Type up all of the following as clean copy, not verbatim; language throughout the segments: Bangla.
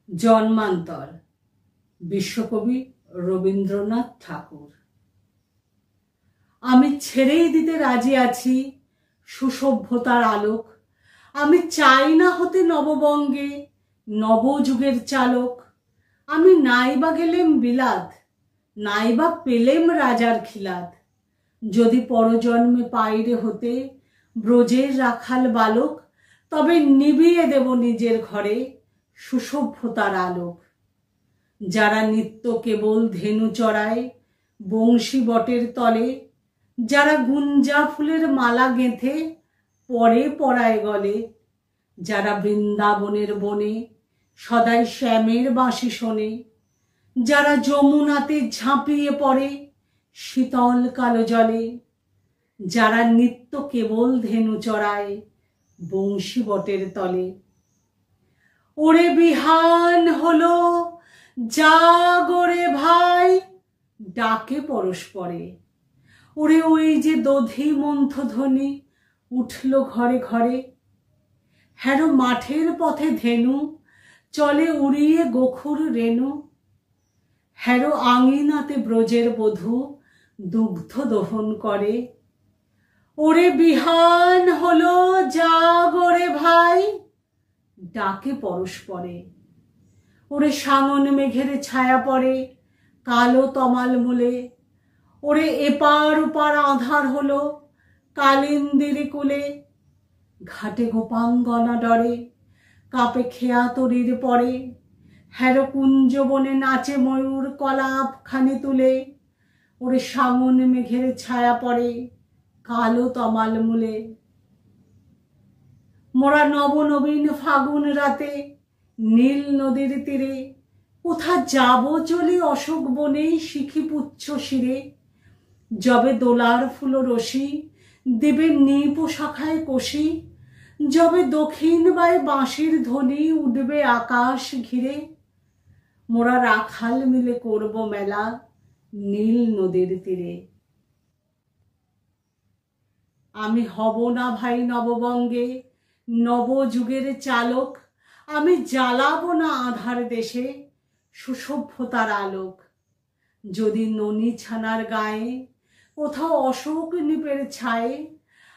জন্মান্তর বিশ্বকবি রবীন্দ্রনাথ ঠাকুর। আমি ছেড়েই দিতে রাজি আছি সুসভ্যতার আলোক। আমি চাই না হতে নববঙ্গে নবযুগের চালক। আমি নাইবা গেলেম বিলাত, নাইবা পেলেম রাজার খিলাত। যদি পরজন্মে পাইরে হতে ব্রজের রাখাল বালক, তবে নিভিয়ে দেব নিজের ঘরে সুসভ্যতার আলোক। যারা নিত্য কেবল ধেনু চড়ায় বংশী বটের তলে, যারা গুঞ্জা ফুলের মালা গেঁথে পরে পরায় গলে, যারা বৃন্দাবনের বনে সদাই শ্যামের বাঁশি শোনে, যারা যমুনাতে ঝাঁপিয়ে পড়ে শীতল কালো জলে, যারা নিত্য কেবল ধেনু চড়ায় বংশী বটের তলে। ওরে বিহান হলো জাগরে ভাই, ডাকে পরস্পরে। ওরে ওই যে দধি মন্থধ্বনি উঠল ঘরে ঘরে। হ্যারো মাঠের পথে ধেনু চলে উড়িয়ে গোখুর রেণু। হ্যারো আঙিনাতে ব্রজের বধূ দুগ্ধ দহন করে। ওরে বিহান হলো জাগরে ভাই, ডাকে পরস্পরে। ওরে সাঙন মেঘের ছায়া পড়ে কালো তমাল মূলে। ওরে এপার ওপার আঁধার হলো কালিন্দির কুলে। ঘাটে গোপাঙ্গনা ডরে কাপে খেয়া তরির পরে। হ্যারো কুঞ্জ বনে নাচে ময়ূর কলাপ খানি তুলে। ওরে সাঙন মেঘের ছায়া পড়ে কালো তমাল মূলে। মোরা নবনবীন ফাগুন রাতে নীল নদীর তীরে, কোথা যাব চলি অশোক বনে শিখি পুচ্ছ শিরে। যবে দোলার ফুল রশি দেবে নিপ শাখায় কষি, যবে দক্ষিণ বাই বাঁশির ধ্বনি উঠবে আকাশ ঘিরে। মোরা রাখাল মিলে করব মেলা নীল নদীর তীরে। আমি হব না ভাই নববঙ্গে নবযুগের চালক। আমি জ্বালাবো না আধার দেশে সুসভ্যতার আলোক। যদি ননি ছানার গায়ে কোথাও অশোক নিপের ছায়ে,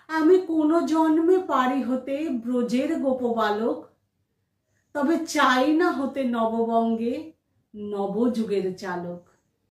আমি কোনো জন্মে পারি হতে ব্রজের গোপবালক। তবে চাই না হতে নববঙ্গে নবযুগের চালক।